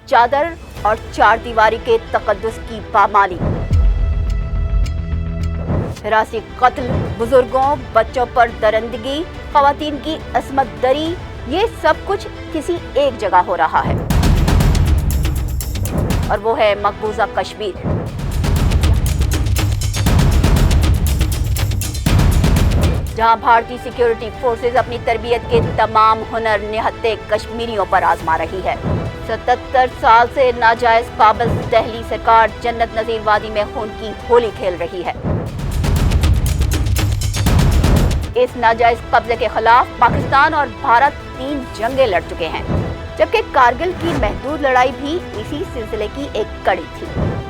चादर और चार दीवारी के तकद्दुस की पामाली, हिरासी कत्ल, बुजुर्गों बच्चों पर दरिंदगी, खवातीन की असमत दरी, ये सब कुछ किसी एक जगह हो रहा है और वो है मकबूजा कश्मीर। जहां भारतीय सिक्योरिटी फोर्सेस अपनी तरबियत के तमाम हुनर निहत्ते कश्मीरियों पर आजमा रही है। 77 साल से नाजायज काबिज दहली सरकार जन्नत नजीर वादी में खून की होली खेल रही है। इस नाजायज कब्जे के खिलाफ पाकिस्तान और भारत 3 जंगें लड़ चुके हैं, जबकि कारगिल की महदूद लड़ाई भी इसी सिलसिले की एक कड़ी थी।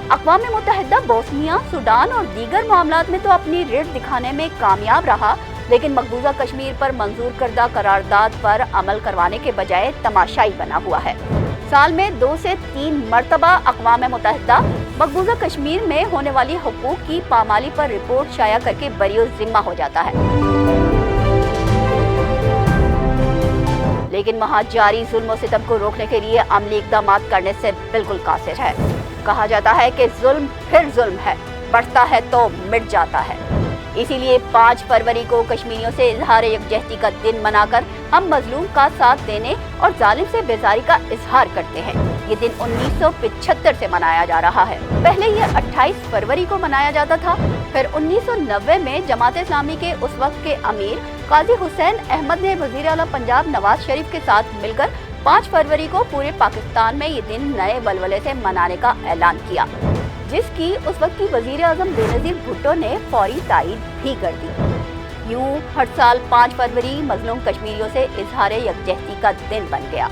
अक़वाम मुत्तहिदा बोस्निया, सूडान और दीगर मामलात में तो अपनी रीढ़ दिखाने में कामयाब रहा, लेकिन मकबूजा कश्मीर पर मंजूर करदा करारदाद पर अमल करवाने के बजाय तमाशाई बना हुआ है। साल में 2 से 3 मरतबा अक़वाम मुत्तहिदा मकबूजा कश्मीर में होने वाली हुकूक की पामाली पर रिपोर्ट शाया करके बरियो जिम्मा हो जाता है, लेकिन वहाँ जारी जुल्म और सितम को रोकने के लिए अमली इक़दाम करने से बिल्कुल कासिर है। कहा जाता है कि जुल्म फिर जुल्म है, बढ़ता है तो मिट जाता है। इसीलिए 5 फरवरी को कश्मीरियों से इजहार यकजहती का दिन मनाकर हम मजलूम का साथ देने और जालिम से बेजारी का इजहार करते हैं। ये दिन 1975 से मनाया जा रहा है। पहले ये 28 फरवरी को मनाया जाता था। फिर 1990 में जमात इस्लामी के उस वक्त के अमीर काजी हुसैन अहमद ने वजीर आला पंजाब नवाज शरीफ के साथ मिलकर 5 फरवरी को पूरे पाकिस्तान में ये दिन नए वलवले से मनाने का ऐलान किया, जिसकी उस वक्त की वजीर आजम बेनजीर भुट्टो ने फौरी तायीद भी कर दी। यूं हर साल 5 फरवरी मजलूम कश्मीरियों से इजहार यकजहती का दिन बन गया।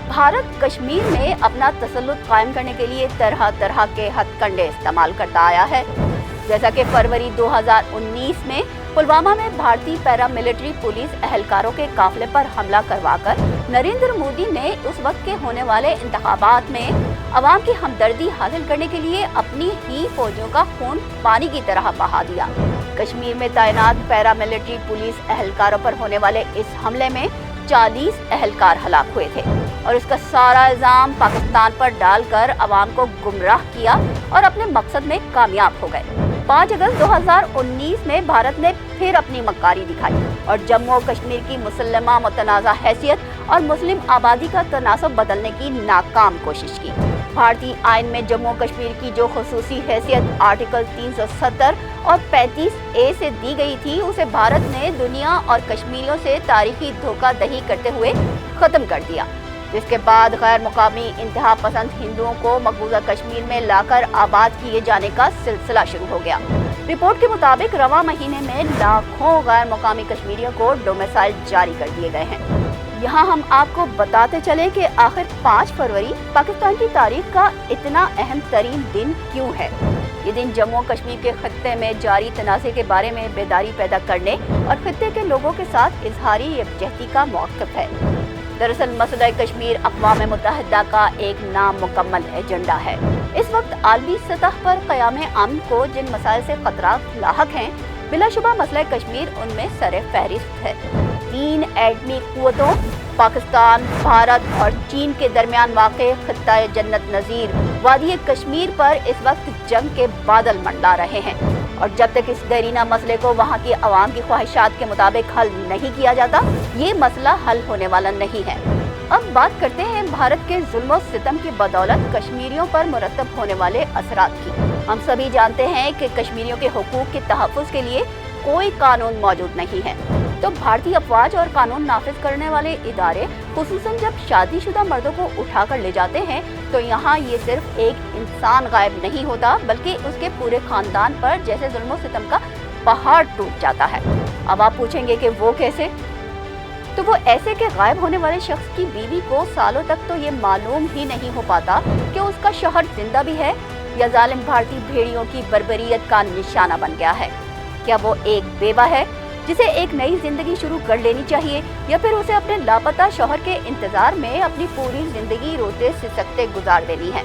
भारत कश्मीर में अपना तसल्लुत कायम करने के लिए तरह तरह के हथकंडे इस्तेमाल करता आया है, जैसा कि फरवरी 2019 में पुलवामा में भारतीय पैरामिलिट्री पुलिस एहलकारों के काफिले पर हमला करवाकर नरेंद्र मोदी ने उस वक्त के होने वाले इंतखाबात में अवाम की हमदर्दी हासिल करने के लिए अपनी ही फौजियों का खून पानी की तरह बहा दिया। कश्मीर में तैनात पैरामिलिट्री पुलिस एहलकारों पर होने वाले इस हमले में 40 एहलकार हलाक हुए थे और इसका सारा इल्जाम पाकिस्तान पर डालकर अवाम को गुमराह किया और अपने मकसद में कामयाब हो गए। 5 अगस्त 2019 में भारत ने फिर अपनी मक्कारी दिखाई और जम्मू और कश्मीर की मुसल्लमा मुतनाज़ा हैसियत और मुस्लिम आबादी का तनासब बदलने की नाकाम कोशिश की। भारतीय आइन में जम्मू और कश्मीर की जो खुसूसी हैसियत आर्टिकल 370 और 35A से दी गई थी, उसे भारत ने दुनिया और कश्मीरियों से तारीखी धोखाधड़ी करते हुए खत्म कर दिया, जिसके बाद गैर मुकामी इंतहा पसंद हिंदुओं को मकबूजा कश्मीर में लाकर आबाद किए जाने का सिलसिला शुरू हो गया। रिपोर्ट के मुताबिक रवा महीने में लाखों गैर मुकामी कश्मीरियों को डोमिसाइल जारी कर दिए गए हैं। यहाँ हम आपको बताते चले कि आखिर 5 फरवरी पाकिस्तान की तारीख का इतना अहम तरीन दिन क्यों है। ये दिन जम्मू कश्मीर के खत्ते में जारी तनाज़े के बारे में बेदारी पैदा करने और खत्ते के लोगों के साथ इजहारी यकजहती का मौक़िफ़ है। दरअसल मसला कश्मीर अक़वाम मुत्तहिदा का एक नामुकम्मल एजेंडा है। इस वक्त आलमी सतह पर क़याम अमन को जिन मसाइल से ख़तरात लाहक हैं, बिलाशुबा मसला कश्मीर उनमें सरे फहरिस्त है। 3 एटमी क़ुव्वतों पाकिस्तान, भारत और चीन के दरमियान वाक़े खित्ता जन्नत नज़ीर वादी कश्मीर पर इस वक्त जंग के बादल मंडरा रहे हैं और जब तक इस देरीना मसले को वहाँ की आवाम की ख्वाहिशात के मुताबिक हल नहीं किया जाता, ये मसला हल होने वाला नहीं है। अब बात करते हैं भारत के जुल्म और सितम की बदौलत कश्मीरियों पर मुरतब होने वाले असरात की। हम सभी जानते हैं कि कश्मीरियों के हुकूक के तहफ़्फ़ुज़ के लिए कोई कानून मौजूद नहीं है, तो भारतीय अफवाज और कानून नाफिज करने वाले इदारे खुसूसन जब शादीशुदा मर्दों को उठाकर ले जाते हैं, तो यहाँ ये सिर्फ एक इंसान गायब नहीं होता, बल्कि उसके पूरे खानदान पर जैसे जुल्म और सितम का पहाड़ टूट जाता है। अब आप पूछेंगे कि वो कैसे? तो वो ऐसे कि गायब होने वाले शख्स की बीवी को सालों तक तो ये मालूम ही नहीं हो पाता कि उसका शौहर जिंदा भी है या जालिम भारतीय भेड़ियों की बर्बरियत का निशाना बन गया है। क्या वो एक बेवा है जिसे एक नई जिंदगी शुरू कर लेनी चाहिए, या फिर उसे अपने लापता शौहर के इंतजार में अपनी पूरी जिंदगी रोते सिसकते गुजार देनी है?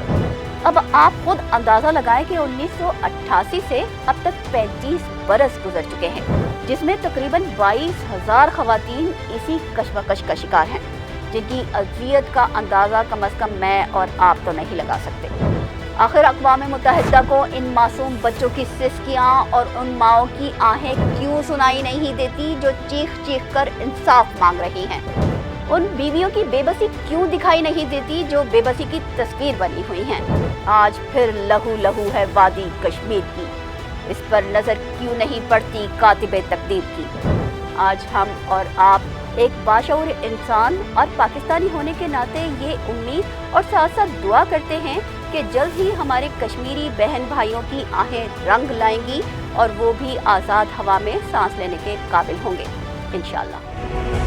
अब आप खुद अंदाजा लगाएं कि 1988 से अब तक 35 बरस गुजर चुके हैं, जिसमें तकरीबन 22,000 खवातीन इसी कशमकश का शिकार हैं। जिनकी अज़ियत का अंदाज़ा कम अज़ कम मैं और आप तो नहीं लगा सकते। आखिर अक़वाम मुत्तहिदा को इन मासूम बच्चों की सिसकियाँ और उन माँओं की आहें क्यों सुनाई नहीं देती जो चीख चीख कर इंसाफ मांग रही हैं? उन बीवियों की बेबसी क्यों दिखाई नहीं देती जो बेबसी की तस्वीर बनी हुई हैं? आज फिर लहू लहू है वादी कश्मीर की, इस पर नज़र क्यों नहीं पड़ती कातिबे तकदीर की? आज हम और आप एक बाशऊर इंसान और पाकिस्तानी होने के नाते ये उम्मीद और साथ साथ दुआ करते हैं कि जल्द ही हमारे कश्मीरी बहन भाइयों की आहें रंग लाएंगी और वो भी आज़ाद हवा में सांस लेने के काबिल होंगे इंशाअल्लाह।